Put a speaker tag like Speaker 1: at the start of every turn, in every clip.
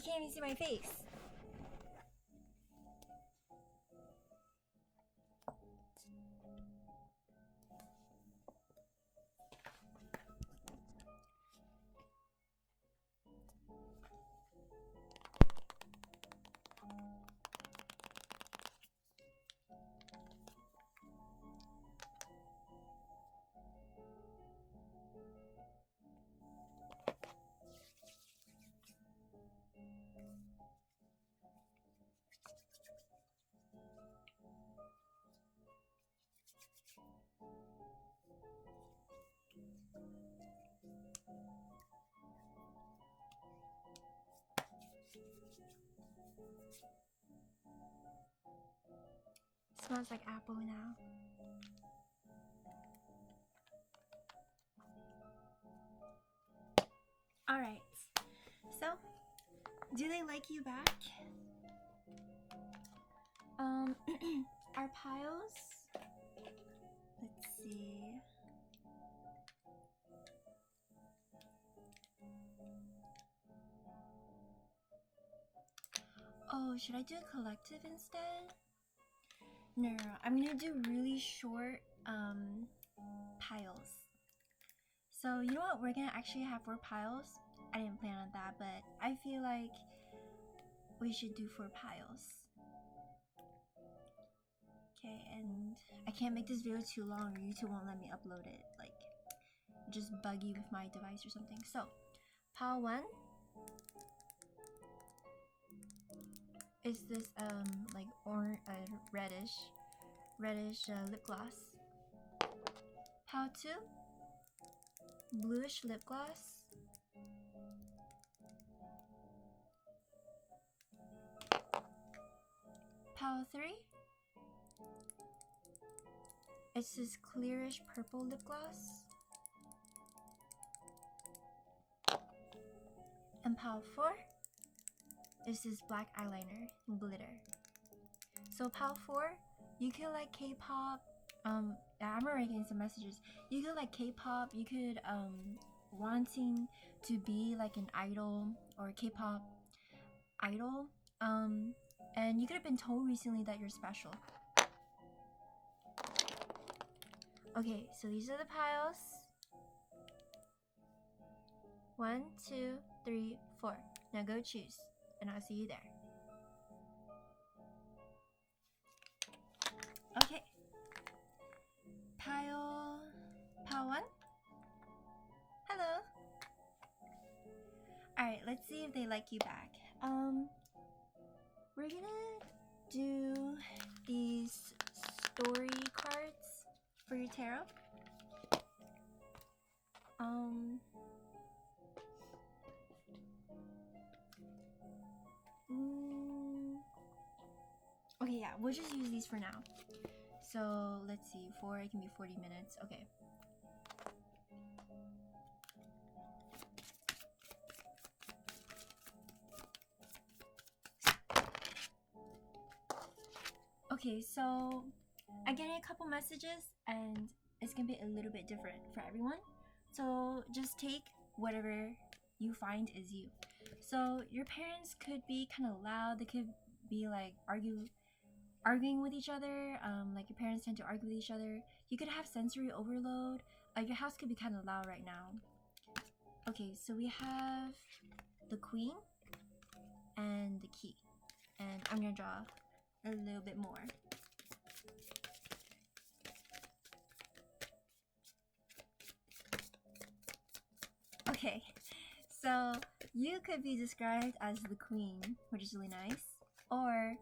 Speaker 1: can't even see my face. Smells like apple now. Alright, so do they like you back? Our piles, let's see. Oh, should I do a collective instead? No, I'm gonna do really short piles. So you know what, we're gonna actually have 4 piles. I didn't plan on that, but I feel like we should do 4 piles. Okay, and I can't make this video too long or YouTube won't let me upload it. Like, just buggy with my device or something. So, pile 1 is this like reddish lip gloss. Pile 2, bluish lip gloss. Pile 3, it's this clearish purple lip gloss. And pile 4 is this black eyeliner glitter. So pile 4, you could like K-pop. I'm already getting some messages. You could like K-pop. You could wanting to be like an idol or a K-pop idol. And you could have been told recently that you're special. Okay, so these are the piles. 1, 2, 3, 4. Now go choose, and I'll see you there. Okay. Pile 1. Hello. Alright, let's see if they like you back. We're gonna do these story cards for your tarot. Okay, yeah, we'll just use these for now. So let's see, 4, it can be 40 minutes. Okay. Okay, so I'm getting a couple messages and it's gonna be a little bit different for everyone. So just take whatever you find is you. So your parents could be kind of loud. They could be like arguing with each other. Like your parents tend to argue with each other. You could have sensory overload. Your house could be kind of loud right now. Okay, so we have the queen and the key. And I'm gonna draw a little bit more. Okay, so you could be described as the queen, which is really nice, or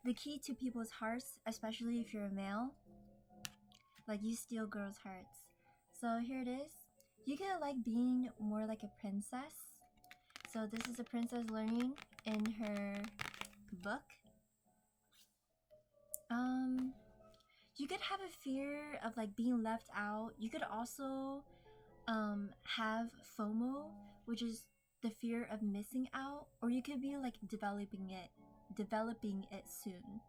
Speaker 1: the key to people's hearts, especially if you're a male. Like you steal girls' hearts. So here it is. You could like being more like a princess. So this is a princess learning in her book. You could have a fear of like being left out. You could also have FOMO, which is the fear of missing out, or you could be like developing it soon.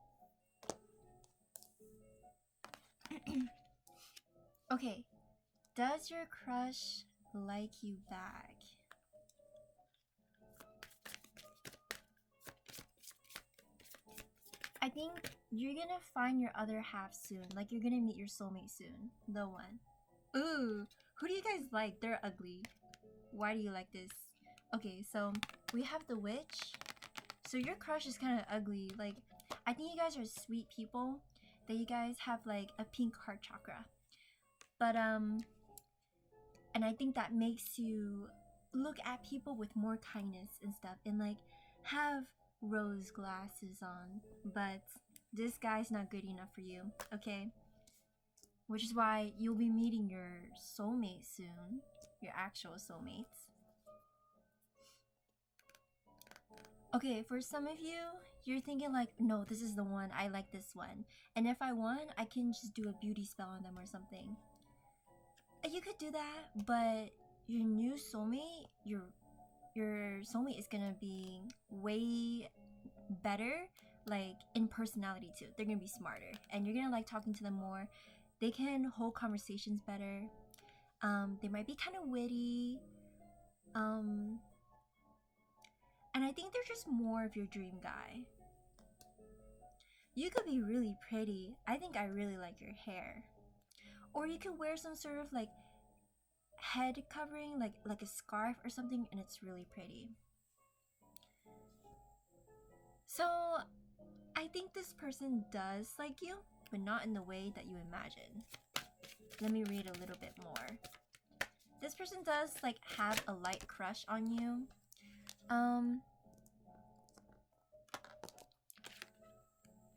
Speaker 1: Okay, does your crush like you back? I think you're gonna find your other half soon. Like, you're gonna meet your soulmate soon. The one. Ooh, who do you guys like? They're ugly. Why do you like this? Okay, so we have the witch. So your crush is kind of ugly. Like, I think you guys are sweet people. That you guys have like a pink heart chakra. But and I think that makes you look at people with more kindness and stuff, and like have rose glasses on. But this guy's not good enough for you, okay? Which is why you'll be meeting your soulmate soon, your actual soulmates. Okay, for some of you, you're thinking like, no, this is the one, I like this one. And if I want, I can just do a beauty spell on them or something. You could do that, but your new soulmate, your soulmate is gonna be way better, like in personality too. They're gonna be smarter, and you're gonna like talking to them more. They can hold conversations better. They might be kind of witty. And I think they're just more of your dream guy. You could be really pretty. I think I really like your hair. Or you could wear some sort of like head covering, like a scarf or something, and it's really pretty. So I think this person does like you, but not in the way that you imagine. Let me read a little bit more. This person does like have a light crush on you.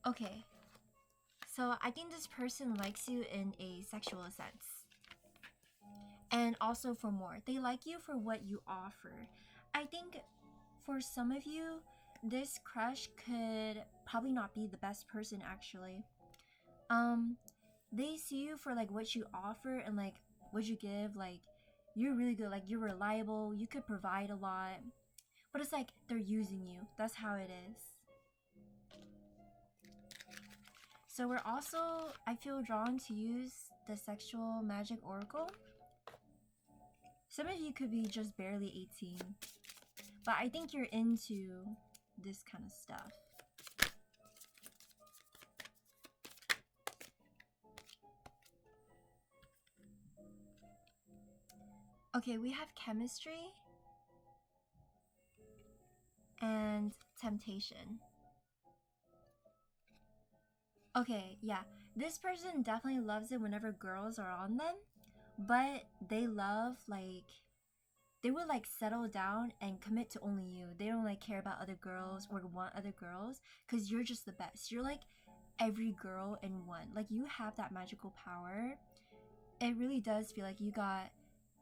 Speaker 1: Okay. So I think this person likes you in a sexual sense. And also for more. They like you for what you offer. I think for some of you, this crush could probably not be the best person actually. They see you for like what you offer and like what you give. Like, you're really good, like you're reliable, you could provide a lot. But it's like they're using you. That's how it is. So we're also, I feel drawn to use the sexual magic oracle. Some of you could be just barely 18, but I think you're into this kind of stuff. Okay, we have chemistry and temptation. Okay, yeah, this person definitely loves it whenever girls are on them, but they love like, they would like settle down and commit to only you. They don't like care about other girls or want other girls, because you're just the best. You're like every girl in one. Like, you have that magical power. It really does feel like you got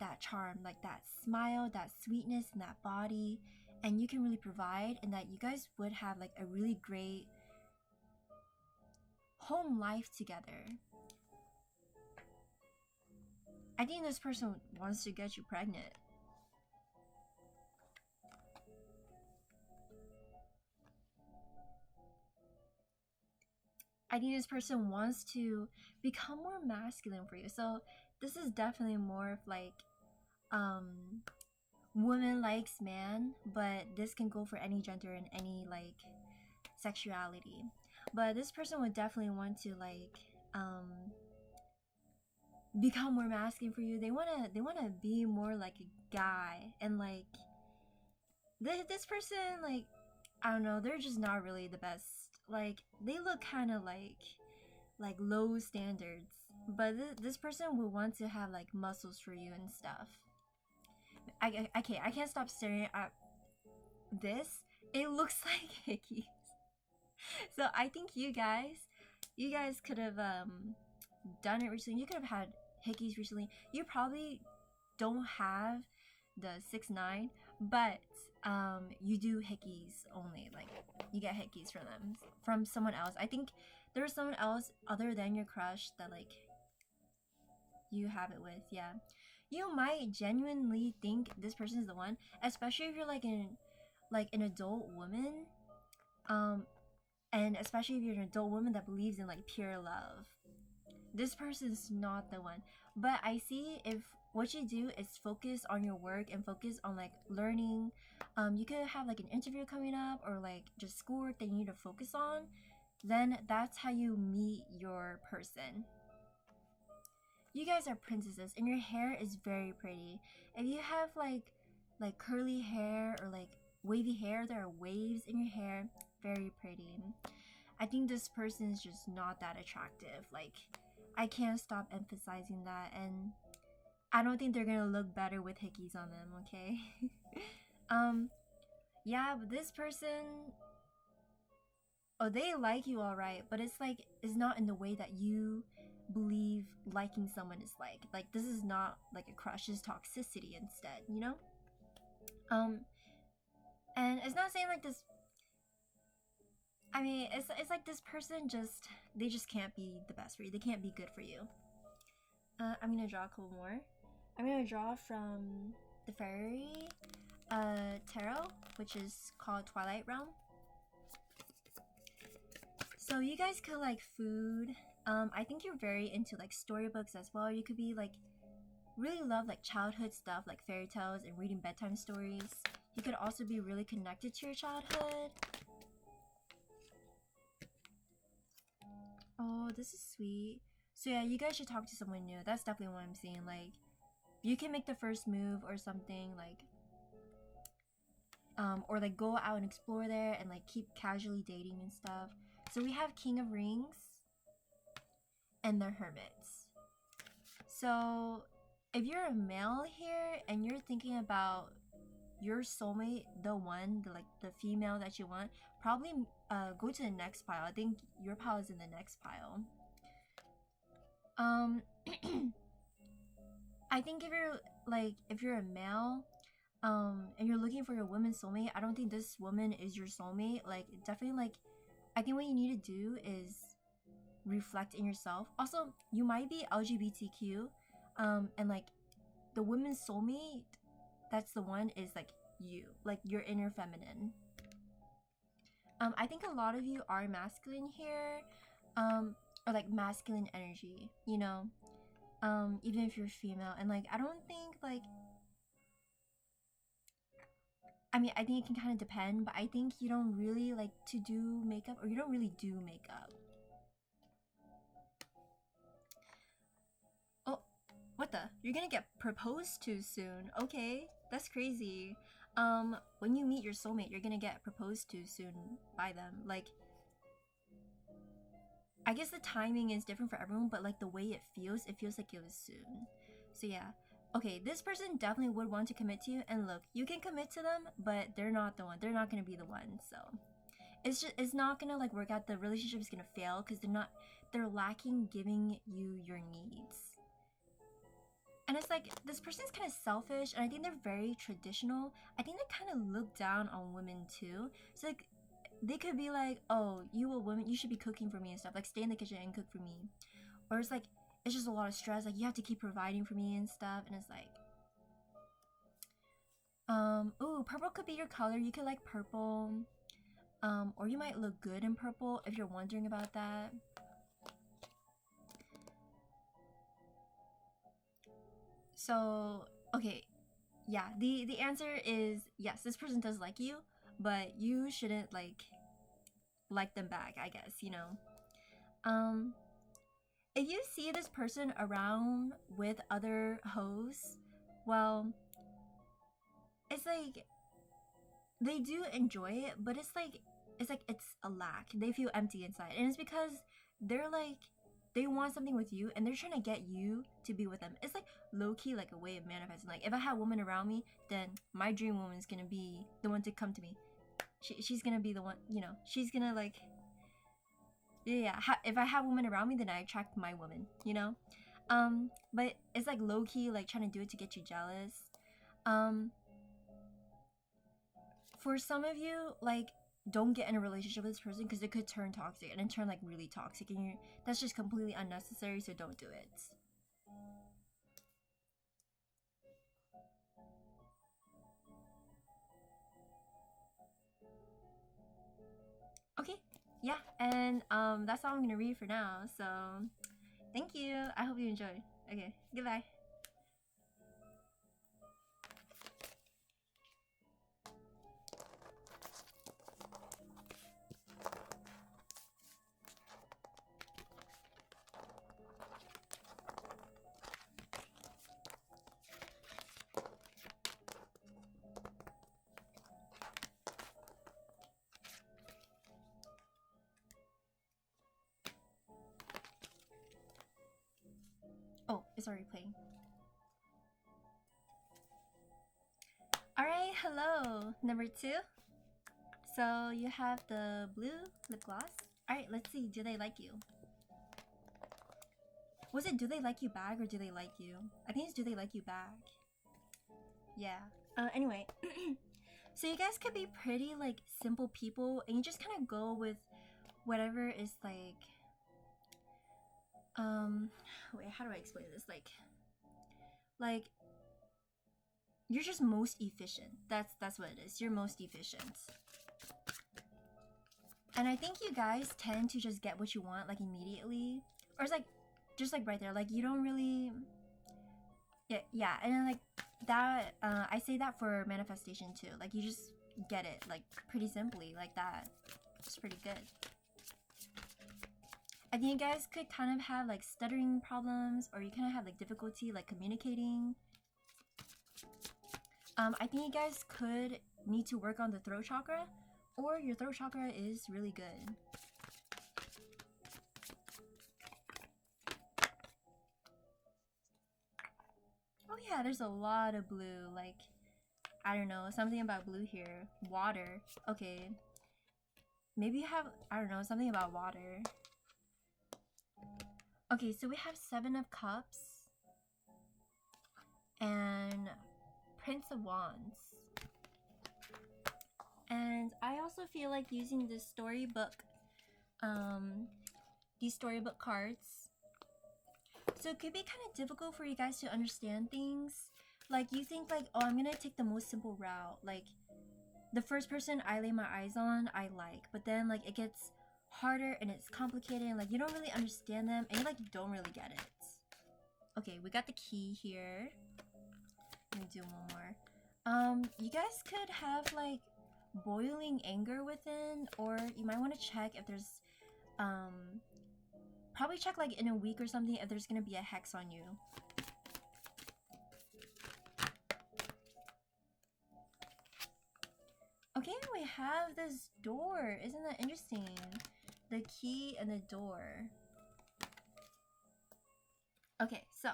Speaker 1: that charm, like that smile, that sweetness, and that body, and you can really provide, and that you guys would have like a really great home life together. I think this person wants to get you pregnant. I think this person wants to become more masculine for you. So this is definitely more of like woman likes man, but this can go for any gender and any like sexuality. But this person would definitely want to like become more masculine for you. They wanna be more like a guy, and like this person, like, I don't know, they're just not really the best. Like, they look kind of like low standards, but this person would want to have like muscles for you and stuff. I can't stop staring at this. It looks like hickeys. So I think you guys could have done it recently. You could have had hickeys recently. You probably don't have the 6'9", but you do hickeys only. Like, you get hickeys from them, from someone else. I think there's someone else other than your crush that like you have it with. Yeah, you might genuinely think this person is the one, especially if you're like an adult woman, and especially if you're an adult woman that believes in like pure love. This person's not the one. But I see if what you do is focus on your work and focus on like learning. You could have like an interview coming up, or like just schoolwork that you need to focus on. then that's how you meet your person. You guys are princesses and your hair is very pretty. If you have like curly hair or like wavy hair, there are waves in your hair, very pretty. I think this person is just not that attractive. Like, I can't stop emphasizing that, and I don't think they're gonna look better with hickeys on them, okay? Yeah, but this person, oh, they like you alright, but it's like, it's not in the way that you believe liking someone is like. Like, this is not like a crush, it's toxicity instead, you know? And it's not saying like this, I mean, it's like this person just, they just can't be the best for you. They can't be good for you. I'm gonna draw a couple more. I'm gonna draw from the fairy tarot, which is called Twilight Realm. So you guys could like food. I think you're very into like storybooks as well. You could be like really love like childhood stuff like fairy tales and reading bedtime stories. You could also be really connected to your childhood. Oh, this is sweet. So yeah, you guys should talk to someone new. That's definitely what I'm seeing. Like, you can make the first move or something, like or like go out and explore there and like keep casually dating and stuff. So we have King of Rings and the Hermits. So if you're a male here and you're thinking about your soulmate, the one, the female that you want, probably go to the next pile. I think your pile is in the next pile. I think if you're a male, and you're looking for your woman's soulmate, I don't think this woman is your soulmate. Like, definitely, like, I think what you need to do is reflect in yourself. Also, you might be LGBTQ, and like the woman's soulmate, that's the one, is like you, like your inner feminine. I think a lot of you are masculine here, or like masculine energy, you know, even if you're female. And like, I don't think like, I mean, I think it can kind of depend, but I think you don't really like to do makeup, or you don't really do makeup. Oh, what the? You're gonna get proposed to soon. Okay, that's crazy. When you meet your soulmate, you're gonna get proposed to soon by them. Like, I guess the timing is different for everyone, but like the way it feels like it was soon. So yeah. Okay, this person definitely would want to commit to you, and look, you can commit to them, but they're not the one. They're not gonna be the one, so it's not gonna like work out. The relationship is gonna fail because they're lacking giving you your needs. And it's like, this person's kind of selfish, and I think they're very traditional. I think they kind of look down on women too. So like, they could be like, oh, you a woman, you should be cooking for me and stuff, like stay in the kitchen and cook for me. Or it's like, it's just a lot of stress, like you have to keep providing for me and stuff. And it's like, ooh, purple could be your color. You could like purple, or you might look good in purple if you're wondering about that. So okay, yeah, the answer is yes, this person does like you, but you shouldn't like them back, I guess, you know. If you see this person around with other hoes, well, it's like they do enjoy it, but it's like it's a lack. They feel empty inside, and it's because they're like, they want something with you and they're trying to get you to be with them. It's like low-key like a way of manifesting. Like, if I have a woman around me, then my dream woman is gonna be the one to come to me. She's gonna be the one, you know, she's gonna like, yeah, if I have women around me, then I attract my woman, you know. But it's like low-key like trying to do it to get you jealous. For some of you, like, don't get in a relationship with this person because it could turn toxic, and then turn like really toxic, and that's just completely unnecessary, so don't do it. Okay, yeah, and that's all I'm gonna read for now. So thank you. I hope you enjoyed. Okay, goodbye. It's already playing. Alright, hello, number 2. So you have the blue lip gloss. Alright, let's see, do they like you? Was it do they like you back or do they like you? I think it's do they like you back. Yeah. Anyway. So you guys could be pretty like simple people and you just kind of go with whatever is like wait, how do I explain this? Like you're just most efficient. That's what it is. You're most efficient. And I think you guys tend to just get what you want like immediately. Or it's like just like right there. Like you don't really yeah, and then like that I say that for manifestation too. Like you just get it like pretty simply like that. It's pretty good. I think you guys could kind of have like stuttering problems or you kind of have like difficulty like communicating. I think you guys could need to work on the throat chakra or your throat chakra is really good. Oh yeah, there's a lot of blue, like, I don't know, something about blue here. Water, okay. Maybe you have, I don't know, something about water. Okay, so we have 7 of Cups and Prince of Wands. And I also feel like using this storybook, these storybook cards. So it could be kind of difficult for you guys to understand things. Like you think like, oh, I'm gonna take the most simple route. Like the first person I lay my eyes on, I like. But then like it gets harder and it's complicated and like you don't really understand them and you like don't really get it. Okay, we got the key here. Let me do one more. You guys could have like boiling anger within, or you might want to check if there's probably check like in a week or something if there's gonna be a hex on you. Okay, we have this door. Isn't that interesting? The key and the door. Okay, so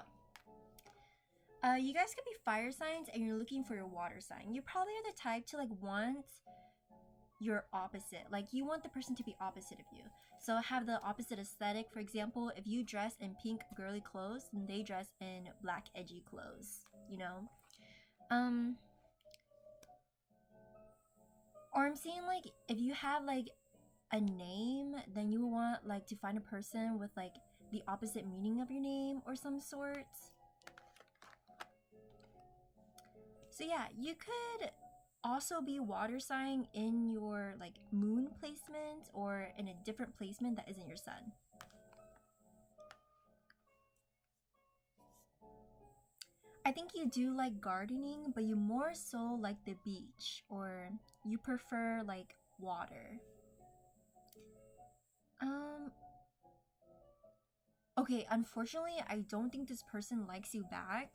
Speaker 1: you guys could be fire signs and you're looking for your water sign. You probably are the type to like want your opposite. Like you want the person to be opposite of you. So have the opposite aesthetic. For example, if you dress in pink girly clothes, then they dress in black edgy clothes, you know? Or I'm seeing like if you have like a name, then you want like to find a person with like the opposite meaning of your name or some sort. So yeah, you could also be water sign in your like moon placement or in a different placement that isn't your sun. I think you do like gardening, but you more so like the beach or you prefer like water. Okay, unfortunately, I don't think this person likes you back,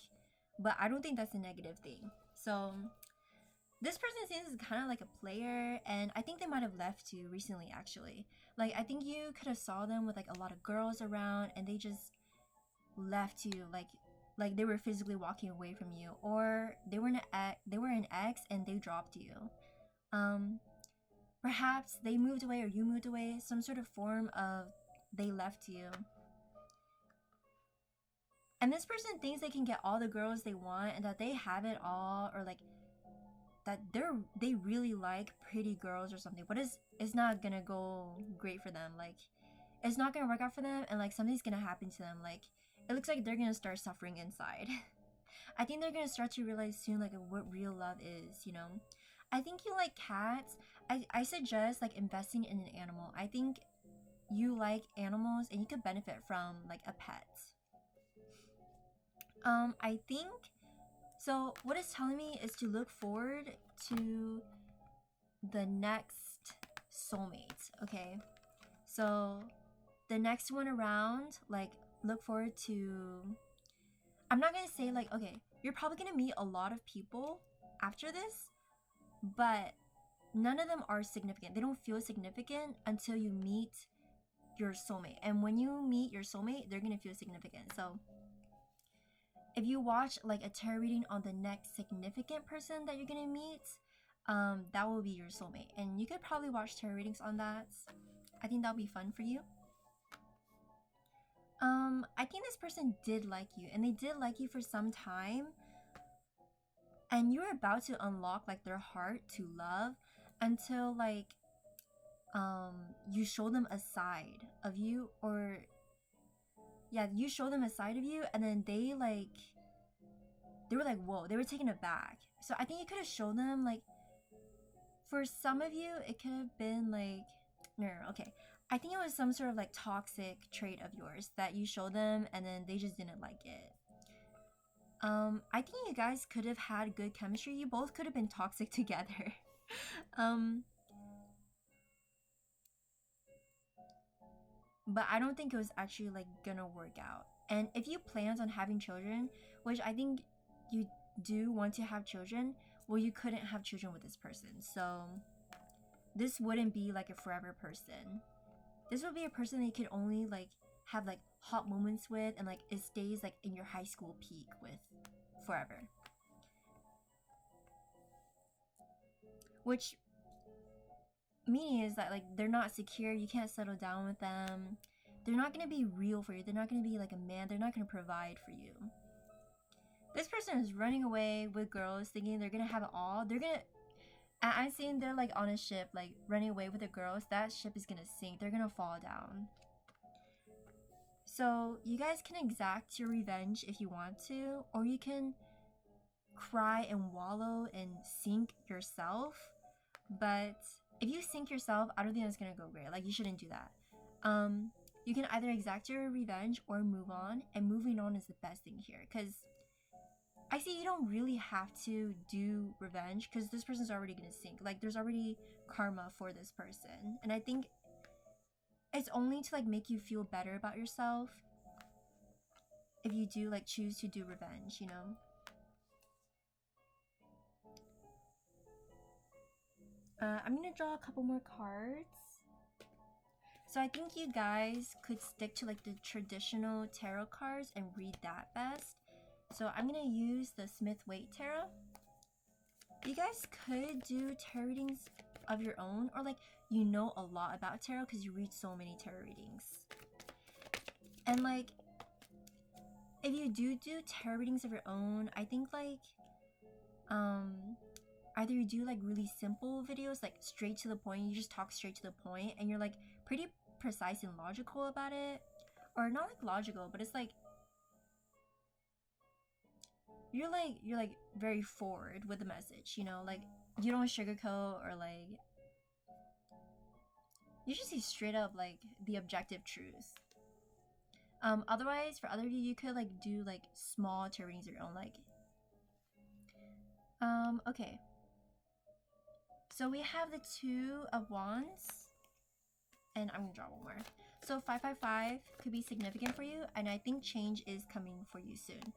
Speaker 1: but I don't think that's a negative thing. So this person seems kind of like a player, and I think they might have left you recently, actually. Like, I think you could have saw them with like a lot of girls around, and they just left you, like they were physically walking away from you, or they were an ex and they dropped you. Perhaps they moved away or you moved away, some sort of form of they left you. And this person thinks they can get all the girls they want and that they have it all, or like that they really like pretty girls or something, but it's not gonna go great for them. Like it's not gonna work out for them, and like something's gonna happen to them. Like it looks like they're gonna start suffering inside. I think they're gonna start to realize soon like what real love is, you know. I think you like cats. I suggest like investing in an animal. I think you like animals and you could benefit from like a pet. I think so what it's telling me is to look forward to the next soulmate, okay? So the next one around, like look forward to, I'm not gonna say like, okay, you're probably gonna meet a lot of people after this, but none of them are significant. They don't feel significant until you meet your soulmate. And when you meet your soulmate, they're gonna feel significant. So if you watch like a tarot reading on the next significant person that you're gonna meet, that will be your soulmate, and you could probably watch tarot readings on that. I think that'll be fun for you. I think this person did like you, and they did like you for some time, and you're about to unlock like their heart to love until like you show them a side of you, or yeah, you show them a side of you, and then they were like, whoa, they were taken aback. So I think you could have shown them like, for some of you it could have been like, no, okay, I think it was some sort of like toxic trait of yours that you showed them, and then they just didn't like it. I think you guys could have had good chemistry. You both could have been toxic together. But I don't think it was actually like gonna work out. And if you planned on having children, which I think you do want to have children, well, you couldn't have children with this person. So this wouldn't be like a forever person. This would be a person that you could only like have like hot moments with, and like it stays like in your high school peak with forever. Which meaning is that like they're not secure, you can't settle down with them, they're not going to be real for you, they're not going to be like a man, they're not going to provide for you. This person is running away with girls thinking they're going to have it all. They're going to, I'm seeing they're like on a ship, like running away with the girls. That ship is going to sink, they're going to fall down. So you guys can exact your revenge if you want to, or you can cry and wallow and sink yourself. But if you sink yourself, I don't think that's gonna go great. Like, you shouldn't do that. You can either exact your revenge or move on, and moving on is the best thing here, because I see you don't really have to do revenge because this person's already gonna sink. Like, there's already karma for this person, and I think it's only to like make you feel better about yourself if you do like choose to do revenge, you know. I'm gonna draw a couple more cards. So I think you guys could stick to like the traditional tarot cards and read that best. So I'm gonna use the Smith-Waite Tarot. You guys could do tarot readings of your own, or like you know a lot about tarot because you read so many tarot readings. And like if you do tarot readings of your own, I think like either you do like really simple videos, like straight to the point, you just talk straight to the point and you're like pretty precise and logical about it, or not like logical, but it's like you're like very forward with the message, you know, like you don't sugarcoat, or like you just see straight up like the objective truth. Otherwise for other of you, you could like do like small tarot readings of your own, like okay. So we have the Two of Wands, and I'm gonna draw one more. So 555 could be significant for you, and I think change is coming for you soon.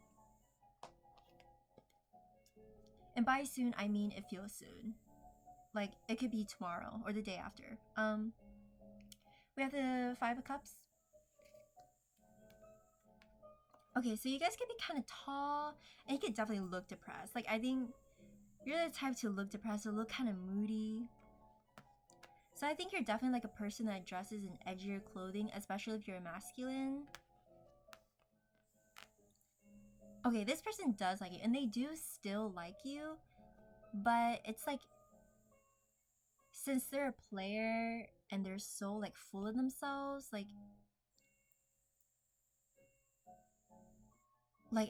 Speaker 1: And by soon, I mean it feels soon. Like it could be tomorrow or the day after. We have the Five of Cups. Okay, so you guys could be kind of tall, and you could definitely look depressed. Like I think you're the type to look depressed or look kind of moody. So I think you're definitely like a person that dresses in edgier clothing, especially if you're a masculine. Okay, this person does like you, and they do still like you, but it's like, since they're a player and they're so like full of themselves, like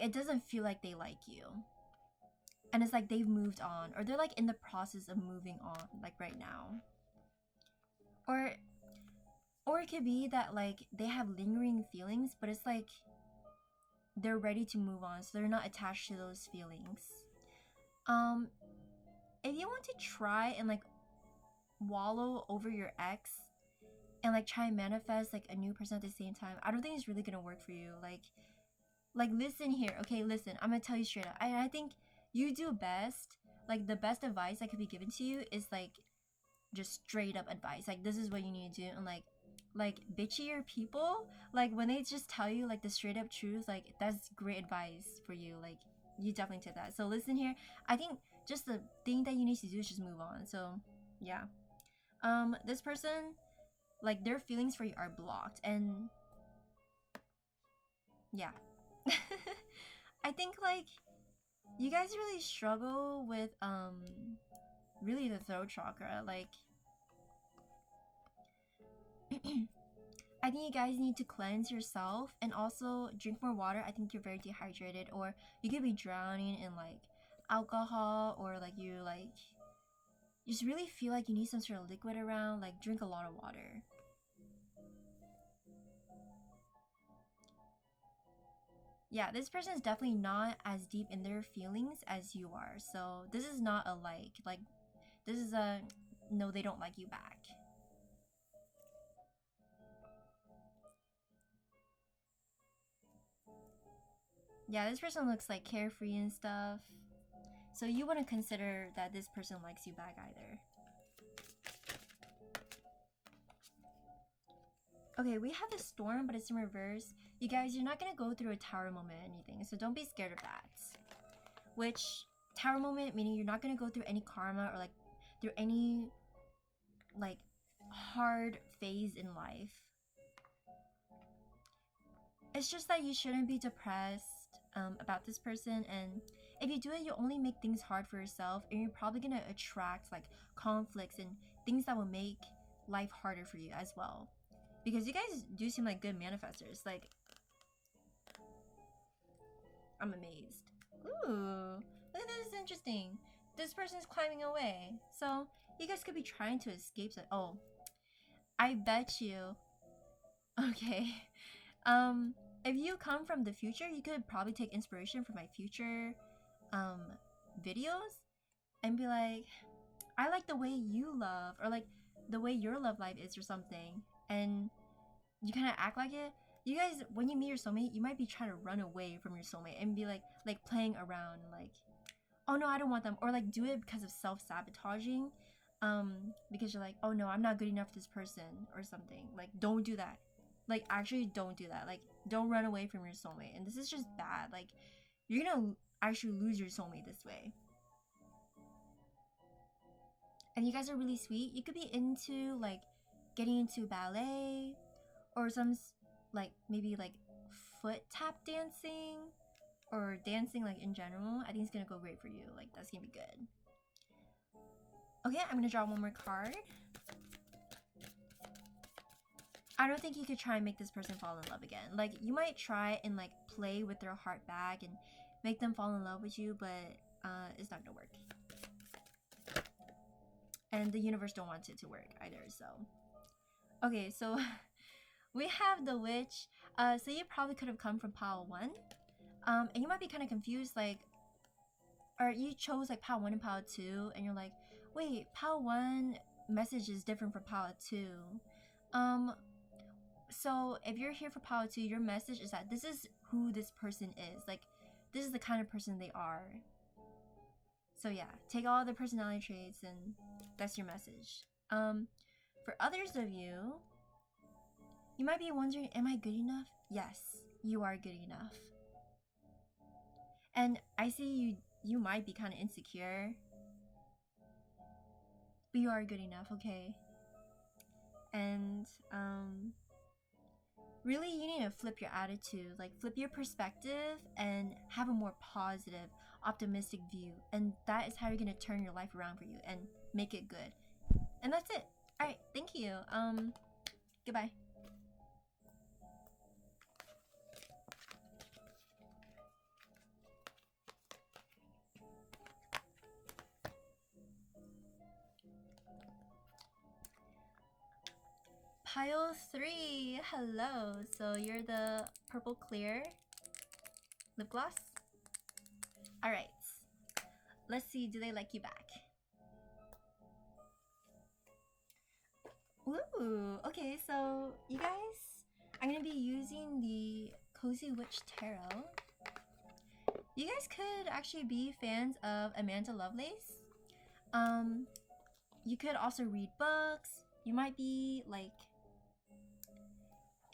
Speaker 1: it doesn't feel like they like you. And it's like they've moved on, or they're like in the process of moving on, like right now. Or it could be that like they have lingering feelings, but it's like they're ready to move on, so they're not attached to those feelings. If you want to try and like wallow over your ex and like try and manifest like a new person at the same time, I don't think it's really gonna work for you. Like listen here, okay, listen, I'm gonna tell you straight up. I think you do best, like the best advice that could be given to you is like just straight up advice, like this is what you need to do, and like like bitchier people, like when they just tell you like the straight up truth, like that's great advice for you. Like you definitely did that. So listen here, I think just the thing that you need to do is just move on. So yeah, this person, like their feelings for you are blocked, and yeah. I think like you guys really struggle with really the throat chakra. Like I think you guys need to cleanse yourself and also drink more water. I think you're very dehydrated, or you could be drowning in like alcohol, or like you just really feel like you need some sort of liquid around. Like drink a lot of water. Yeah, this person is definitely not as deep in their feelings as you are. So this is not a like this is a no, they don't like you back. Yeah, this person looks like carefree and stuff. So you wouldn't consider that this person likes you back either. Okay, we have a storm, but it's in reverse. You guys, you're not gonna go through a tower moment or anything, so don't be scared of that. Which, tower moment meaning you're not gonna go through any karma or like through any like hard phase in life. It's just that you shouldn't be depressed about this person, and if you do it, you'll only make things hard for yourself, and you're probably gonna attract like conflicts and things that will make life harder for you as well. Because you guys do seem like good manifestors. Like, I'm amazed. Ooh, look at this, is interesting. This person's climbing away. So, you guys could be trying to escape. Oh, I bet you. Okay. If you come from the future, you could probably take inspiration from my future videos and be like, I like the way you love, or like the way your love life is or something. And you kind of act like it. You guys, when you meet your soulmate, you might be trying to run away from your soulmate and be like playing around, like, oh no, I don't want them, or like do it because of self-sabotaging, because you're like, oh no, I'm not good enough for this person or something. Like, don't do that. Like, actually don't do that. Like, don't run away from your soulmate. And this is just bad. Like, you're gonna actually lose your soulmate this way. And you guys are really sweet. You could be into like getting into ballet, or some like maybe like foot tap dancing, or dancing like in general. I think it's gonna go great for you. Like, that's gonna be good. Okay, I'm gonna draw one more card. I don't think you could try and make this person fall in love again. Like, you might try and like play with their heart back and make them fall in love with you, but it's not gonna work. And the universe don't want it to work either. So okay, so we have the witch. So you probably could have come from pile 1, and you might be kind of confused, like, or you chose like pile 1 and pile 2, and you're like, wait, pile 1 message is different from pile 2. So if you're here for pile 2, your message is that this is who this person is. Like, this is the kind of person they are. So yeah, take all the personality traits, and that's your message. For others of you, you might be wondering, am I good enough? Yes, you are good enough. And I see you might be kind of insecure, but you are good enough, okay? And really, you need to flip your attitude, like flip your perspective and have a more positive, optimistic view. And that is how you're gonna turn your life around for you and make it good. And that's it. All right, thank you. Goodbye. Pile 3, hello. So you're the purple clear lip gloss. All right, let's see, do they like you back? Ooh, okay, so you guys, I'm gonna be using the Cozy Witch Tarot. You guys could actually be fans of Amanda Lovelace. You could also read books. You might be like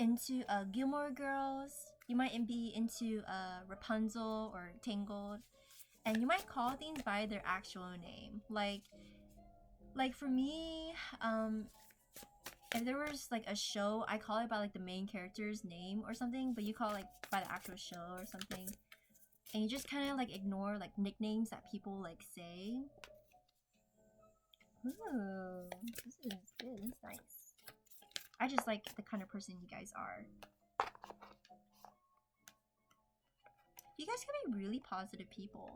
Speaker 1: into Gilmore Girls. You might be into Rapunzel or Tangled, and you might call things by their actual name. Like for me, if there was like a show, I call it by like the main character's name or something, but you call it like by the actual show or something, and you just kind of like ignore like nicknames that people like say. Ooh, this is good. This is nice. I just like the kind of person you guys are. You guys can be really positive people.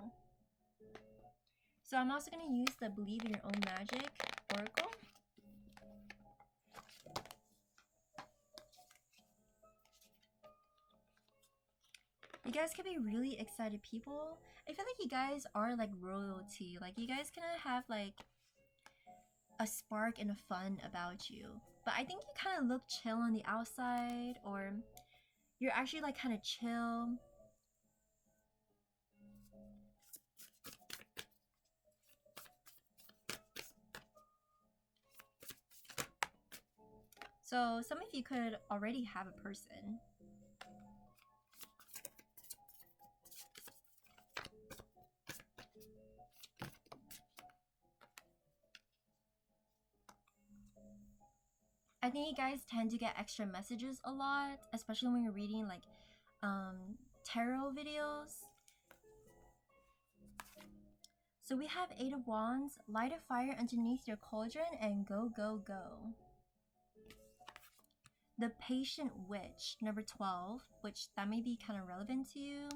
Speaker 1: So I'm also going to use the Believe in Your Own Magic Oracle. You guys can be really excited people. I feel like you guys are like royalty. Like you guys can have like a spark and a fun about you. But I think you kind of look chill on the outside, or you're actually like kind of chill. So some of you could already have a person. I think you guys tend to get extra messages a lot, especially when you're reading like tarot videos. So we have 8 of Wands, light a fire underneath your cauldron and go, go, go. The Patient Witch, number 12, which that may be kind of relevant to you.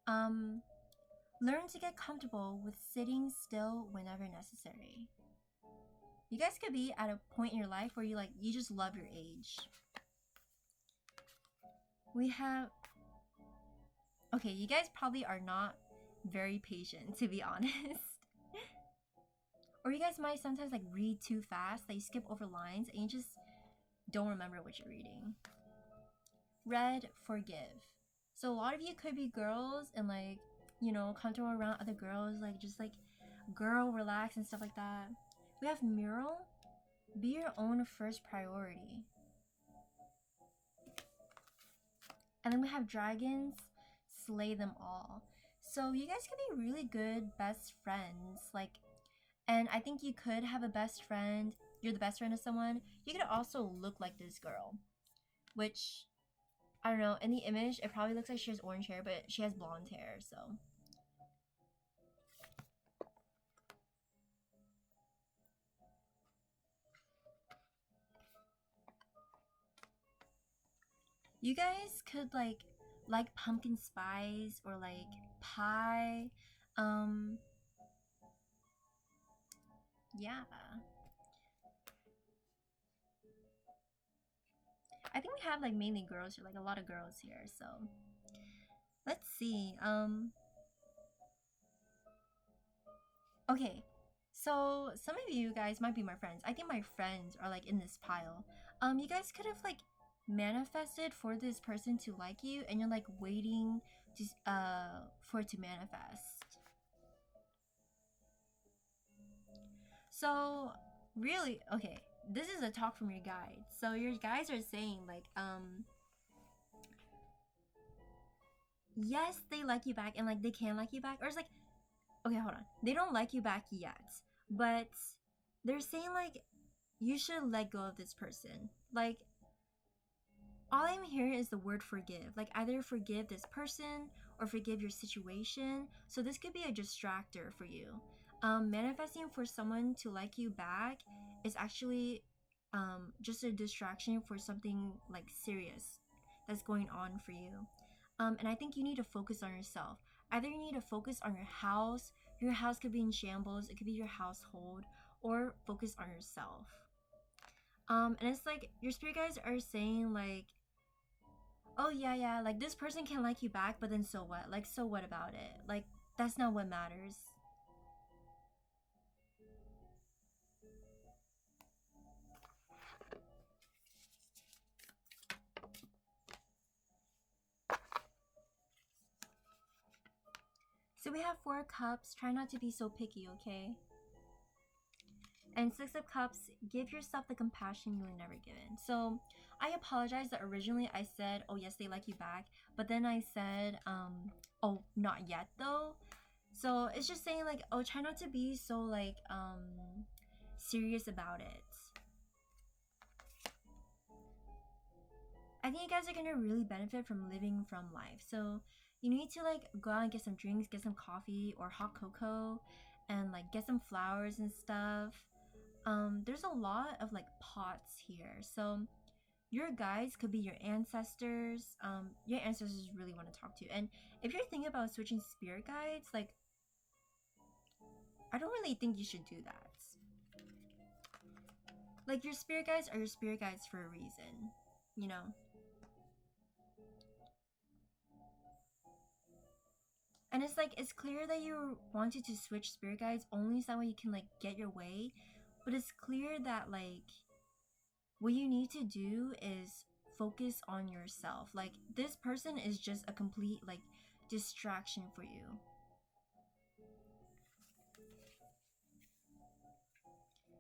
Speaker 1: Learn to get comfortable with sitting still whenever necessary. You guys could be at a point in your life where you just love your age. We have, okay, you guys probably are not very patient, to be honest. Or you guys might sometimes like read too fast, that you skip over lines and you just don't remember what you're reading. Red, forgive. So a lot of you could be girls and like, you know, comfortable around other girls, like just like girl relax and stuff like that. We have Mural, be your own first priority. And then we have Dragons, slay them all. So you guys can be really good best friends, like, and I think you could have a best friend. You're the best friend of someone. You could also look like this girl, which I don't know, in the image it probably looks like she has orange hair, but she has blonde hair. So you guys could like pumpkin spice or like pie. Yeah, I think we have like mainly girls here, like a lot of girls here. So let's see. Okay, so some of you guys might be my friends. I think my friends are like in this pile. You guys could have like manifested for this person to like you, and you're like waiting to for it to manifest. So really, okay, this is a talk from your guides. So your guides are saying like yes, they like you back, and like they can like you back, or it's like, okay, hold on, they don't like you back yet, but they're saying like you should let go of this person. Like all I'm hearing is the word forgive. Like either forgive this person or forgive your situation. So this could be a distractor for you. Manifesting for someone to like you back is actually just a distraction for something like serious that's going on for you. And I think you need to focus on yourself. Either you need to focus on your house. Your house could be in shambles. It could be your household, or focus on yourself. And it's like your spirit guides are saying like, oh yeah, like this person can like you back, but then so what? Like, so what about it? Like, that's not what matters. So we have 4 cups. Try not to be so picky, okay? And Six of Cups, give yourself the compassion you were never given. So I apologize that originally I said, oh yes, they like you back. But then I said, oh, not yet though. So it's just saying like, oh, try not to be so like serious about it. I think you guys are gonna really benefit from living from life. So you need to like go out and get some drinks, get some coffee or hot cocoa, and like get some flowers and stuff. There's a lot of like pots here. So your guides could be your ancestors. Your ancestors really want to talk to you. And if you're thinking about switching spirit guides, like I don't really think you should do that. Like your spirit guides are your spirit guides for a reason, you know? And it's like it's clear that you wanted to switch spirit guides only so that way you can like get your way. But it's clear that like what you need to do is focus on yourself. Like this person is just a complete like distraction for you.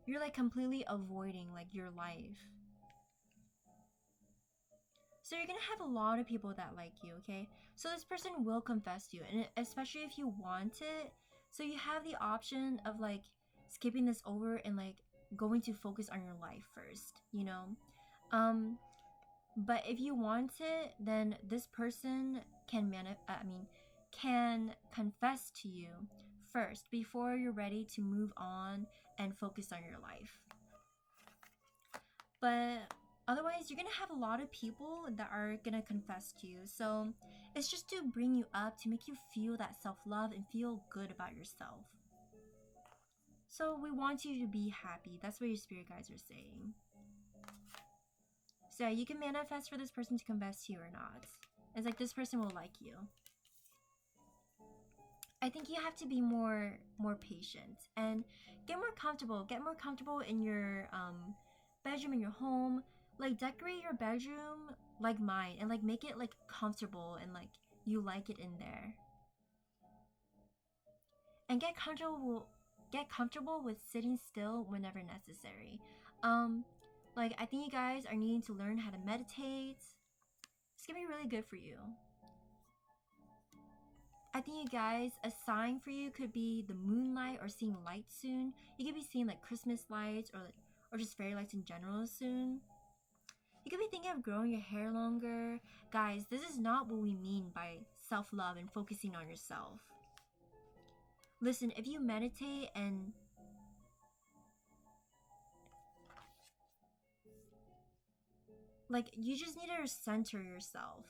Speaker 1: You're like completely avoiding like your life. So you're gonna have a lot of people that like you, okay? So this person will confess to you, and especially if you want it. So you have the option of like skipping this over and like going to focus on your life first, you know? But if you want it, then this person can can confess to you first before you're ready to move on and focus on your life. But otherwise, you're gonna have a lot of people that are gonna confess to you. So it's just to bring you up, to make you feel that self-love and feel good about yourself. So we want you to be happy. That's what your spirit guides are saying. So you can manifest for this person to confess to you or not. It's like this person will like you. I think you have to be more patient and get more comfortable. Get more comfortable in your bedroom, in your home. Like decorate your bedroom like mine and like make it like comfortable and like you like it in there. And get comfortable with sitting still whenever necessary. Like I think you guys are needing to learn how to meditate. It's gonna be really good for you. I think you guys, a sign for you could be the moonlight or seeing lights soon. You could be seeing like Christmas lights or just fairy lights in general soon. You could be thinking of growing your hair longer. Guys, this is not what we mean by self-love and focusing on yourself. Listen, if you meditate and like you just need to center yourself.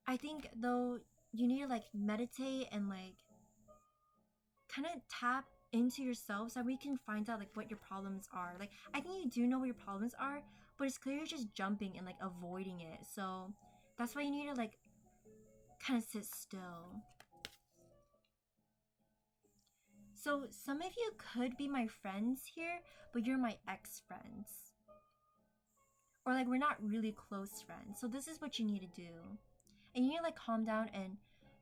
Speaker 1: I think though you need to like meditate and like kind of tap into yourself so we can find out like what your problems are. Like I think you do know what your problems are, but it's clear you're just jumping and like avoiding it. So that's why you need to like kind of sit still. So some of you could be my friends here, but you're my ex-friends. Or like we're not really close friends. So this is what you need to do. And you need to like calm down and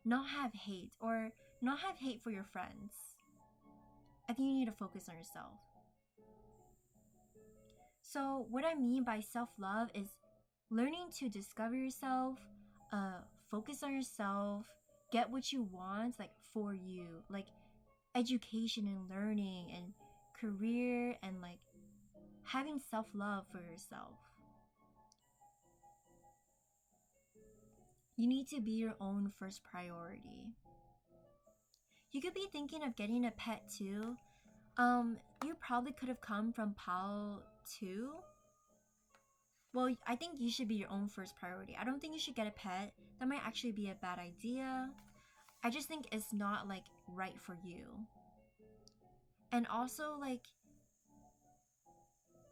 Speaker 1: not have hate or not have hate for your friends. I think you need to focus on yourself. So what I mean by self-love is learning to discover yourself, focus on yourself, get what you want like for you, like education and learning and career and like having self-love for yourself. You need to be your own first priority. You could be thinking of getting a pet too. You probably could have come from pile 2. Well, I think you should be your own first priority. I don't think you should get a pet. That might actually be a bad idea. I just think it's not like right for you. And also like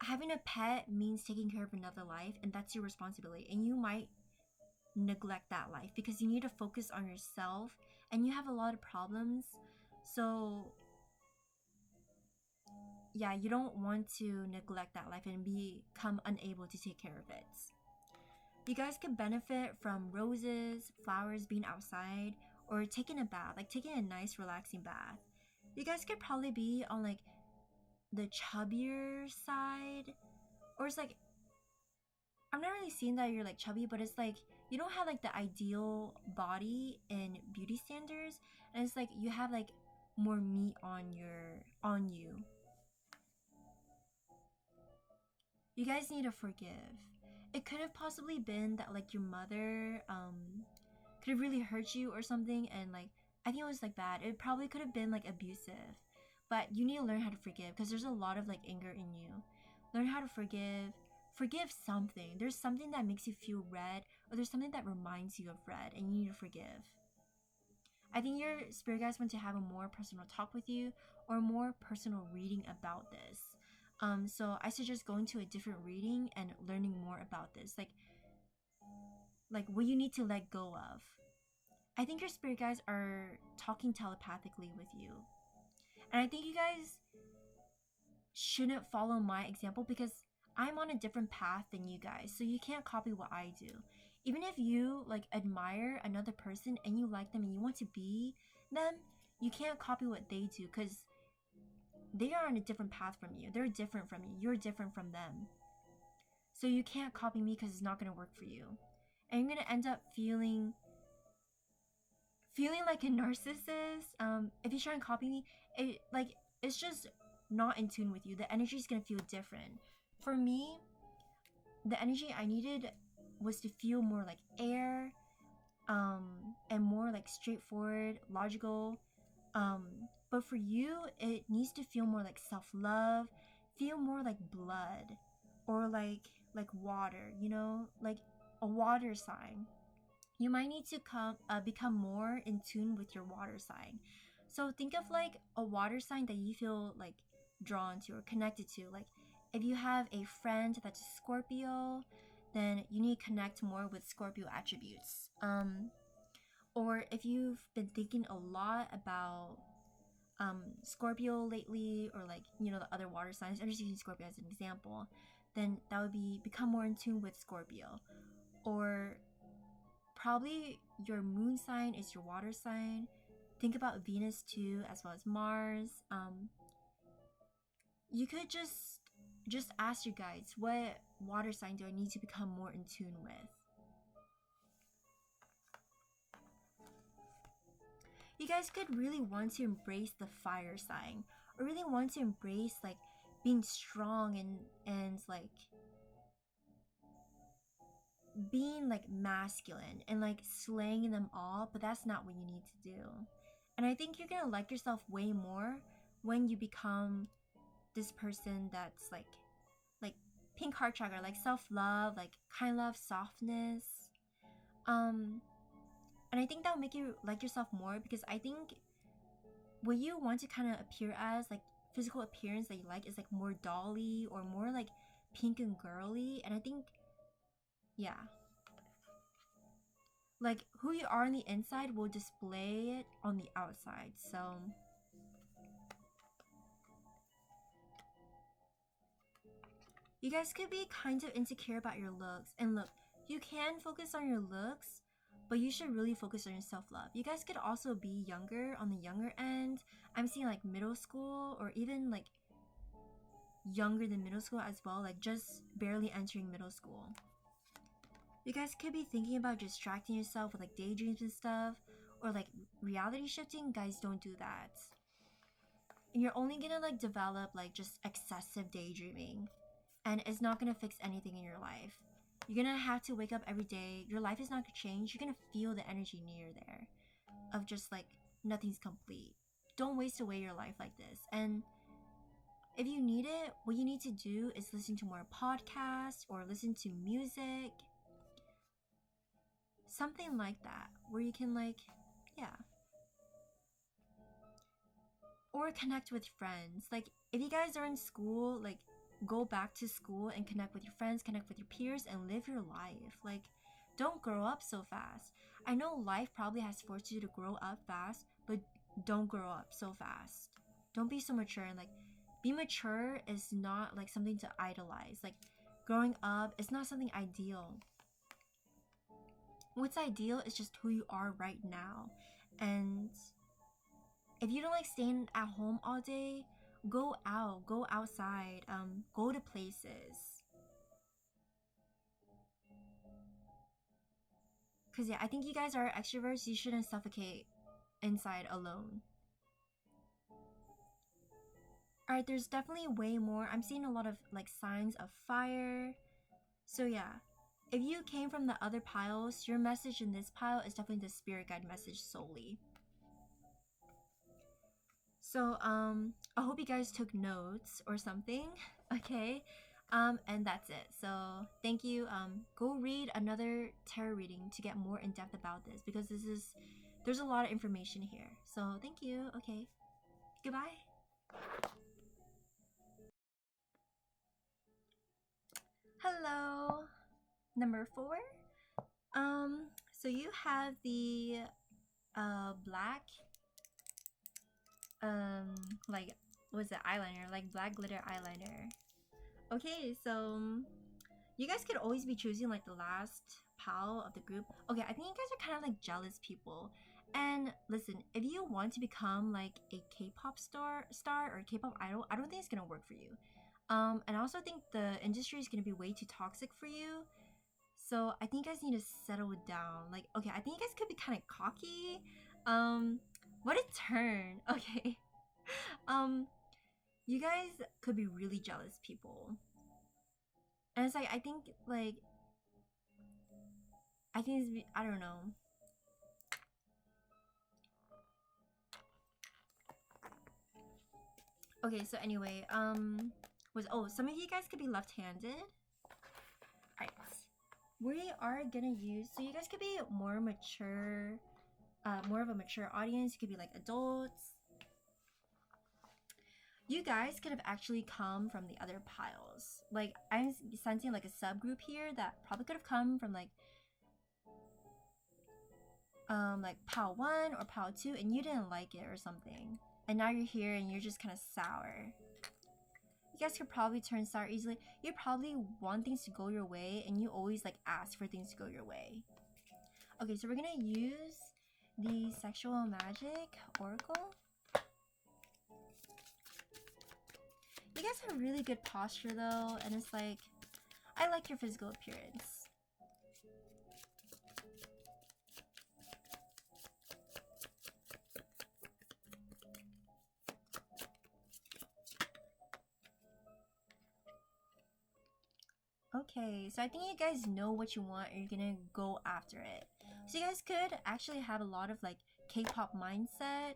Speaker 1: having a pet means taking care of another life, and that's your responsibility. And you might neglect that life because you need to focus on yourself and you have a lot of problems. So yeah, you don't want to neglect that life and become unable to take care of it. You guys could benefit from roses, flowers, being outside, or taking a bath, like taking a nice relaxing bath. You guys could probably be on like the chubbier side, or it's like, I'm not really seeing that you're like chubby, but it's like you don't have like the ideal body in beauty standards, and it's like you have like more meat on you. You guys need to forgive. It could have possibly been that like your mother could have really hurt you or something, and like I think it was like bad. It probably could have been like abusive, but you need to learn how to forgive because there's a lot of like anger in you. Learn how to forgive. Forgive something. There's something that makes you feel red, or there's something that reminds you of red, and you need to forgive. I think your spirit guides want to have a more personal talk with you or a more personal reading about this. So I suggest going to a different reading and learning more about this, like what you need to let go of. I think your spirit guides are talking telepathically with you, and I think you guys shouldn't follow my example because I'm on a different path than you guys, so you can't copy what I do. Even if you like admire another person and you like them and you want to be them, you can't copy what they do because they are on a different path from you. They're different from you. You're different from them. So you can't copy me because it's not going to work for you. And you're going to end up feeling like a narcissist. If you try and copy me, it's just not in tune with you. The energy is going to feel different. For me, the energy I needed was to feel more like air, and more like straightforward, logical. But for you, it needs to feel more like self-love, feel more like blood, or like water. You know, like a water sign. You might need to become more in tune with your water sign. So think of like a water sign that you feel like drawn to or connected to. Like if you have a friend that's a Scorpio, then you need to connect more with Scorpio attributes. Or if you've been thinking a lot about Scorpio lately, or like, you know, the other water signs, I'm just using Scorpio as an example, then that would be become more in tune with Scorpio. Or probably your moon sign is your water sign. Think about Venus too, as well as Mars. You could just ask your guides, what water sign do I need to become more in tune with? You guys could really want to embrace the fire sign, or really want to embrace like being strong and like being like masculine and like slaying them all, but that's not what you need to do. And I think you're gonna like yourself way more when you become this person that's like pink heart chakra, like self-love, like kind love, softness. And I think that'll make you like yourself more, because I think what you want to kind of appear as, like physical appearance that you like, is like more dolly or more like pink and girly. And I think, yeah, like who you are on the inside will display it on the outside. So you guys could be kind of insecure about your looks. And look, you can focus on your looks, but you should really focus on your self-love. You guys could also be younger, on the younger end. I'm seeing like middle school, or even like younger than middle school as well, like just barely entering middle school. You guys could be thinking about distracting yourself with like daydreams and stuff, or like reality shifting. Guys, don't do that. And you're only gonna like develop like just excessive daydreaming, and it's not gonna fix anything in your life. You're gonna have to wake up every day. Your life is not gonna change. You're gonna feel the energy near there of just like nothing's complete. Don't waste away your life like this. And if you need it, what you need to do is listen to more podcasts or listen to music. Something like that, where you can like, yeah. Or connect with friends. Like if you guys are in school, like go back to school and connect with your friends, connect with your peers, and live your life. Like don't grow up so fast. I know life probably has forced you to grow up fast, but don't grow up so fast. Don't be so mature, and like be mature is not like something to idolize. Like growing up is not something ideal. What's ideal is just who you are right now. And if you don't like staying at home all day, go out, go outside, go to places. Cause yeah, I think you guys are extroverts. You shouldn't suffocate inside alone. Alright, there's definitely way more. I'm seeing a lot of like signs of fire. So yeah, if you came from the other piles, your message in this pile is definitely the spirit guide message solely. So I hope you guys took notes or something. Okay. And that's it. So thank you. Go read another tarot reading to get more in depth about this, because there's a lot of information here. So thank you. Okay. Goodbye. Hello. Number 4. So you have the black like, what's it, eyeliner, like black glitter eyeliner. Okay, so you guys could always be choosing like the last pal of the group. Okay, I think you guys are kind of like jealous people. And listen, if you want to become like a K-pop star or a K-pop idol, I don't think it's gonna work for you. And I also think the industry is gonna be way too toxic for you. So I think you guys need to settle down. Like, okay, I think you guys could be kind of cocky. What a turn. Okay. You guys could be really jealous people. And it's like, I think it's, I don't know. Okay, so anyway, some of you guys could be left-handed. Alright. We are gonna use, so you guys could be more mature, more of a mature audience. You could be like adults. You guys could have actually come from the other piles. Like, I'm sensing like a subgroup here that probably could have come from like pile 1 or pile 2, and you didn't like it or something. And now you're here and you're just kind of sour. You guys could probably turn sour easily. You probably want things to go your way, and you always like ask for things to go your way. Okay, so we're gonna use the Sexual Magic Oracle. You guys have really good posture though, and it's like, I like your physical appearance. Okay, so I think you guys know what you want and you're gonna go after it. So you guys could actually have a lot of like K-pop mindset.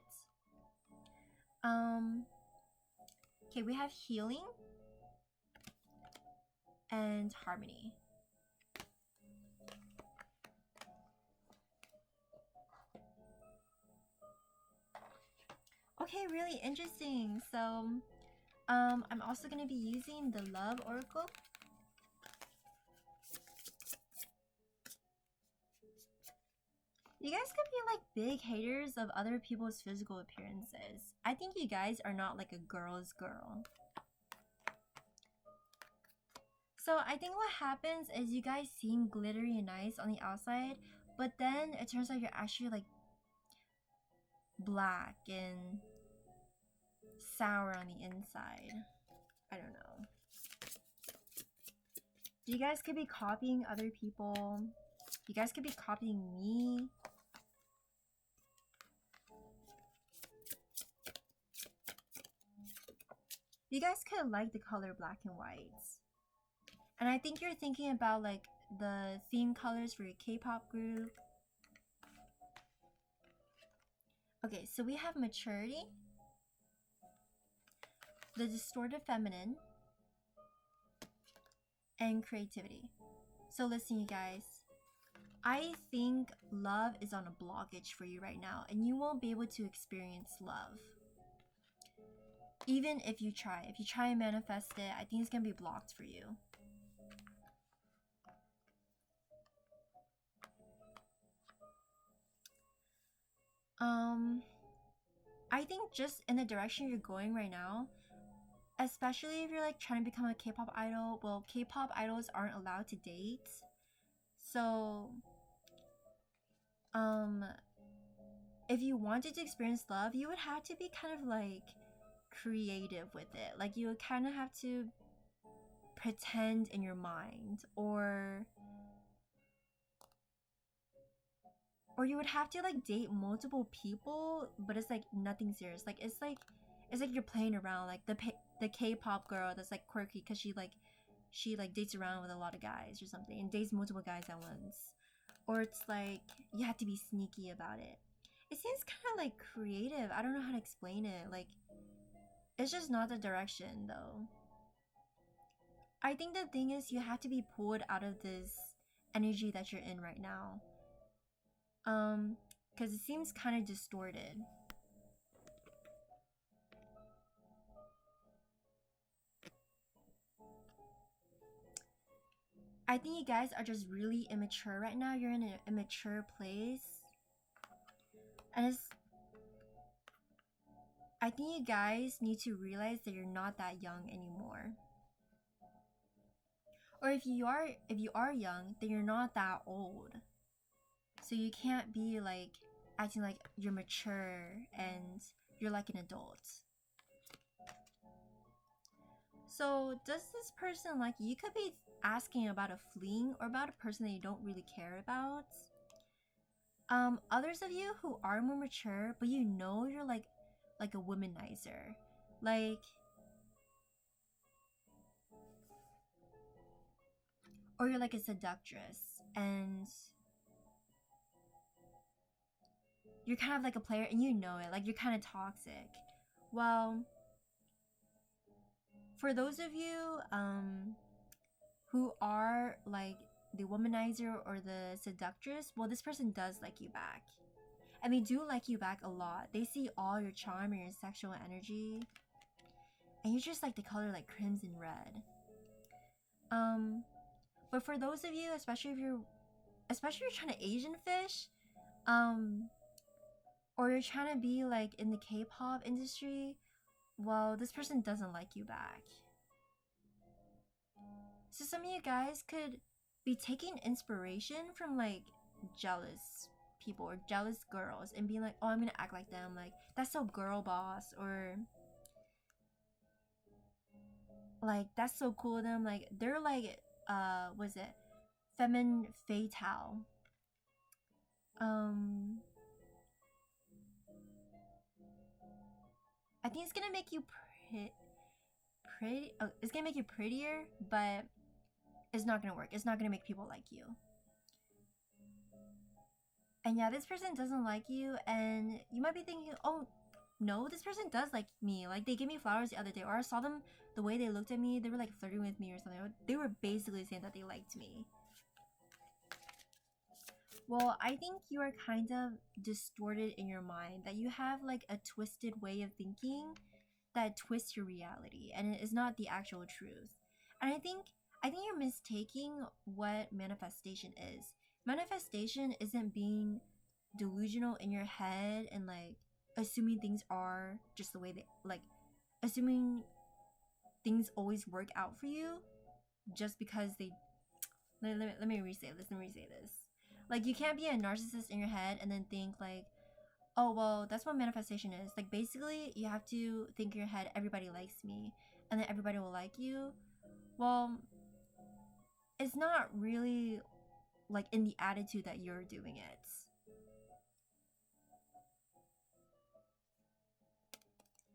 Speaker 1: Okay, we have healing and harmony. Okay, really interesting. So I'm also gonna be using the Love Oracle. You guys could be like big haters of other people's physical appearances. I think you guys are not like a girl's girl. So I think what happens is you guys seem glittery and nice on the outside, but then it turns out you're actually like black and sour on the inside. I don't know. You guys could be copying other people. You guys could be copying me. You guys could like the color black and white. And I think you're thinking about like the theme colors for your K-pop group. Okay, so we have maturity, the distorted feminine, and creativity. So listen, you guys, I think love is on a blockage for you right now, and you won't be able to experience love. Even if you try and manifest it, I think it's gonna be blocked for you. I think just in the direction you're going right now, especially if you're like trying to become a K-pop idol, well, K-pop idols aren't allowed to date. So if you wanted to experience love, you would have to be kind of like creative with it. Like you would kind of have to pretend in your mind, or you would have to like date multiple people, but it's like nothing serious. Like it's like you're playing around, like the K-pop girl that's like quirky because she like dates around with a lot of guys or something and dates multiple guys at once. Or it's like you have to be sneaky about it. It seems kind of like creative. I don't know how to explain it. Like it's just not the direction though. I think the thing is you have to be pulled out of this energy that you're in right now. Because it seems kind of distorted. I think you guys are just really immature right now. You're in an immature place. And I think you guys need to realize that you're not that young anymore. Or if you are young, then you're not that old. So you can't be like acting like you're mature and you're like an adult. So does this person like you? You could be asking about a fling or about a person that you don't really care about. Others of you who are more mature, but you know you're like a womanizer. Like or you're like a seductress and you're kind of like a player and you know it, like you're kind of toxic. Well, for those of you who are like the womanizer or the seductress, well, this person does like you back. And they do like you back a lot. They see all your charm and your sexual energy. And you just like the color like crimson red. But for those of you, especially if you're trying to Asian fish, or you're trying to be like in the K-pop industry, well, this person doesn't like you back. So some of you guys could be taking inspiration from like jealous people or jealous girls and being like, oh, I'm gonna act like them, like that's so girl boss, or like that's so cool of them, like they're like was it femme fatale. I think it's gonna make you pretty. Oh, it's gonna make you prettier, but it's not gonna work. It's not gonna make people like you. And yeah, this person doesn't like you, and you might be thinking, oh no, this person does like me. Like they gave me flowers the other day, or I saw them, the way they looked at me, they were like flirting with me or something. They were basically saying that they liked me. Well, I think you are kind of distorted in your mind, that you have like a twisted way of thinking that twists your reality and it is not the actual truth. And I think you're mistaking what manifestation is. Manifestation isn't being delusional in your head and like assuming things are just the way they like assuming things always work out for you just because they let me re-say this. Like you can't be a narcissist in your head and then think like, oh well, that's what manifestation is. Like basically you have to think in your head, everybody likes me and then everybody will like you. Well, it's not really like in the attitude that you're doing it.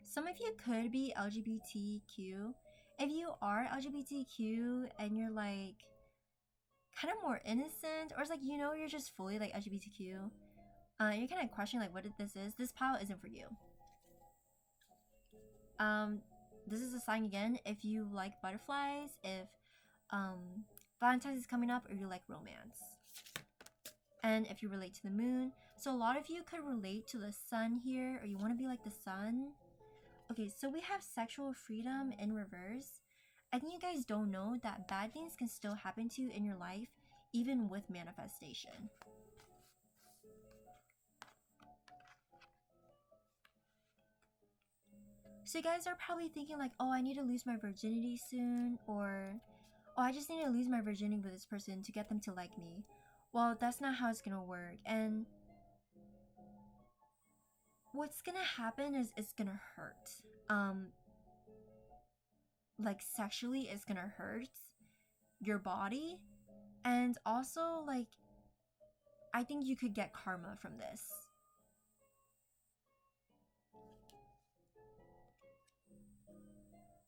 Speaker 1: Some of you could be LGBTQ. If you are LGBTQ and you're like kind of more innocent, or it's like, you know, you're just fully like LGBTQ, you're kind of questioning like what this is, this pile isn't for you. This is a sign again if you like butterflies, if Valentine's is coming up, or you like romance, and if you relate to the moon. So a lot of you could relate to the sun here, or you want to be like the sun. Okay, so we have sexual freedom in reverse. I think you guys don't know that bad things can still happen to you in your life, even with manifestation. So you guys are probably thinking like, oh, I need to lose my virginity soon, or oh, I just need to lose my virginity with this person to get them to like me. Well, that's not how it's gonna work. And what's gonna happen is it's gonna hurt. Like sexually, it's gonna hurt your body, and also like I think you could get karma from this.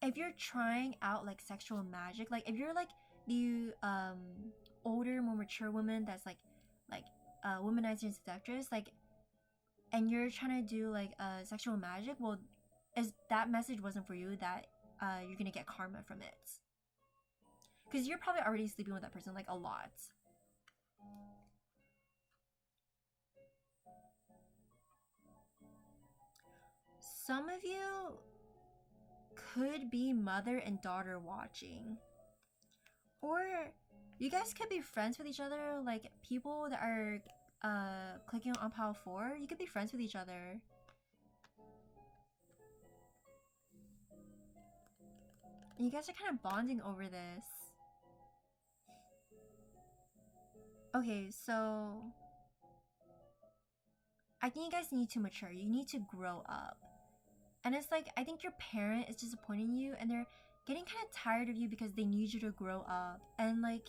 Speaker 1: If you're trying out like sexual magic, like if you're like the older, more mature woman that's like womanizer and seductress, like, and you're trying to do like sexual magic, well, is that message wasn't for you, that you're gonna get karma from it, because you're probably already sleeping with that person like a lot. Some of you could be mother and daughter watching, or you guys could be friends with each other, like people that are clicking on pile 4, you could be friends with each other. And you guys are kind of bonding over this. Okay, so I think you guys need to mature. You need to grow up. And it's like, I think your parent is disappointing you, and they're getting kind of tired of you because they need you to grow up. And like,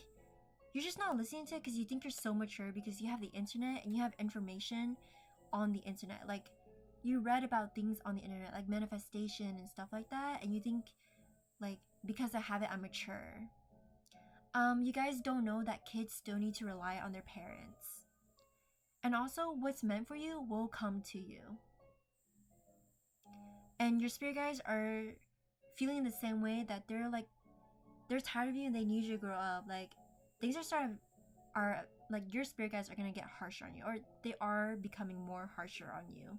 Speaker 1: you're just not listening to it because you think you're so mature because you have the internet and you have information on the internet. Like, you read about things on the internet, like manifestation and stuff like that, and you think, like, because I have it, I'm mature. You guys don't know that kids still need to rely on their parents. And also, what's meant for you will come to you. And your spirit guides are feeling the same way, that they're tired of you and they need you to grow up. Like, things are like, your spirit guides are gonna get harsher on you, or they are becoming more harsher on you.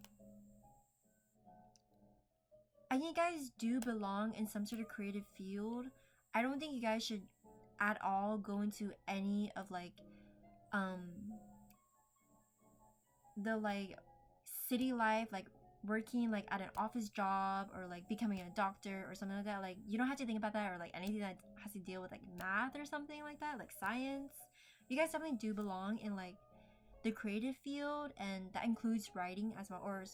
Speaker 1: I think you guys do belong in some sort of creative field. I don't think you guys should at all go into any of like the like city life, like working like at an office job, or like becoming a doctor or something like that. Like, you don't have to think about that, or like anything that has to deal with like math or something like that, like science. You guys definitely do belong in like the creative field, and that includes writing as well, or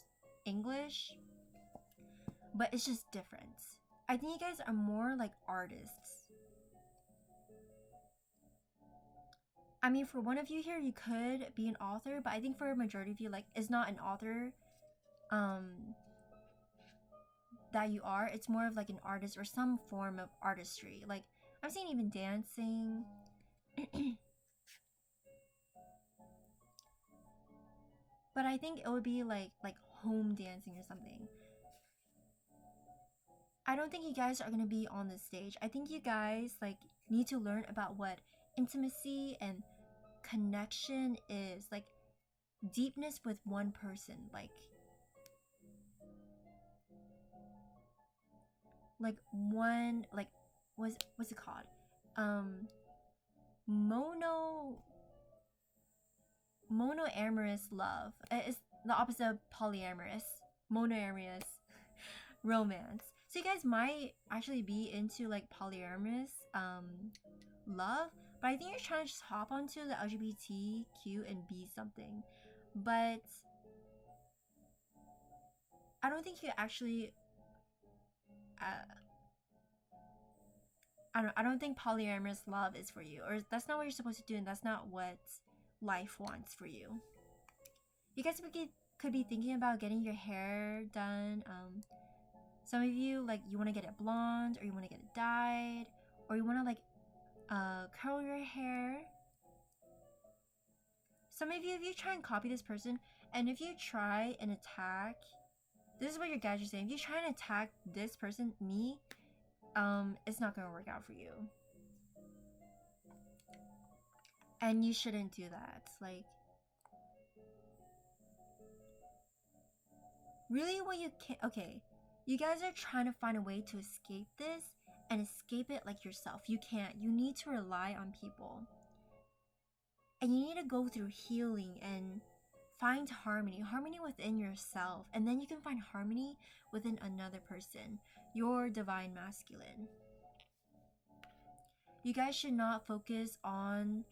Speaker 1: English, but it's just different. I think you guys are more like artists. I mean, for one of you here, you could be an author, but I think for a majority of you, like, it's not an author that you are. It's more of like an artist or some form of artistry. Like, I'm seeing even dancing. But I think it would be like home dancing or something. I don't think you guys are gonna be on the stage. I think you guys like need to learn about what intimacy and connection is, like deepness with one person, like one, like what's it called, monoamorous love. It's the opposite of polyamorous. Monoamorous romance. So you guys might actually be into like polyamorous love, but I think you're trying to just hop onto the LGBTQ and be something. But I don't think you actually I don't think polyamorous love is for you, or that's not what you're supposed to do, and that's not what life wants for you. You guys could be thinking about getting your hair done. Some of you, like, you want to get it blonde, or you want to get it dyed, or you want to like curl your hair. Some of you, if you try and copy this person, and if you try and attack, this is what your guides are saying, if you try and attack this person, me, it's not gonna work out for you. And you shouldn't do that. Like, really, what you can, okay, you guys are trying to find a way to escape this, and escape it like yourself. You can't. You need to rely on people. And you need to go through healing and find harmony within yourself, and then you can find harmony within another person, your divine masculine. You guys should not focus on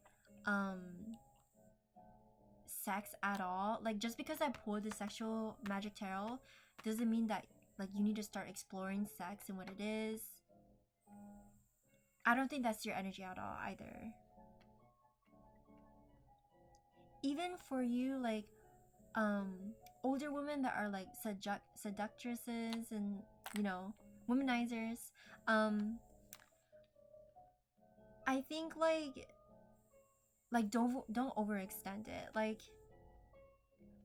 Speaker 1: sex at all. Like, just because I pulled the sexual magic tarot doesn't mean that like you need to start exploring sex and what it is. I don't think that's your energy at all either. Even for you, like older women that are like seductresses and, you know, womanizers, I think like don't overextend it. Like,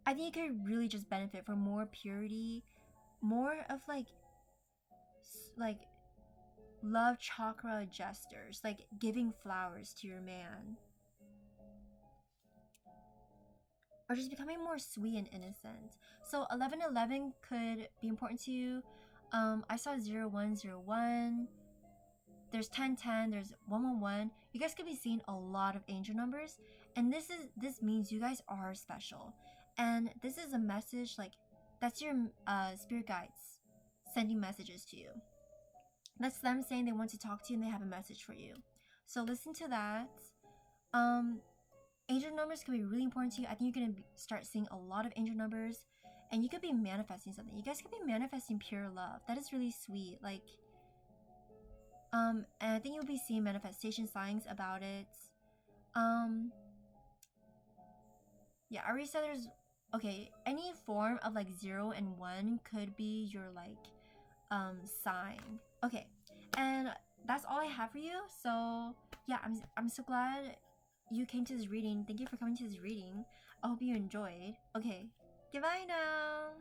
Speaker 1: I think you could really just benefit from more purity, more of like love chakra gestures, like giving flowers to your man, or just becoming more sweet and innocent. So 1111 could be important to you. I saw 0101. There's 1010. There's 111. You guys could be seeing a lot of angel numbers, and this means you guys are special, and this is a message like that's your spirit guides sending messages to you. That's them saying they want to talk to you and they have a message for you. So listen to that. Angel numbers can be really important to you. I think you're going to start seeing a lot of angel numbers, and you could be manifesting something. You guys could be manifesting pure love. That is really sweet. Like, and I think you'll be seeing manifestation signs about it. Yeah, I already said there's, okay, any form of like 0 and 1 could be your like sign. Okay, and that's all I have for you. So yeah, I'm so glad you came to this reading. Thank you for coming to this reading. I hope you enjoyed. Okay, goodbye now.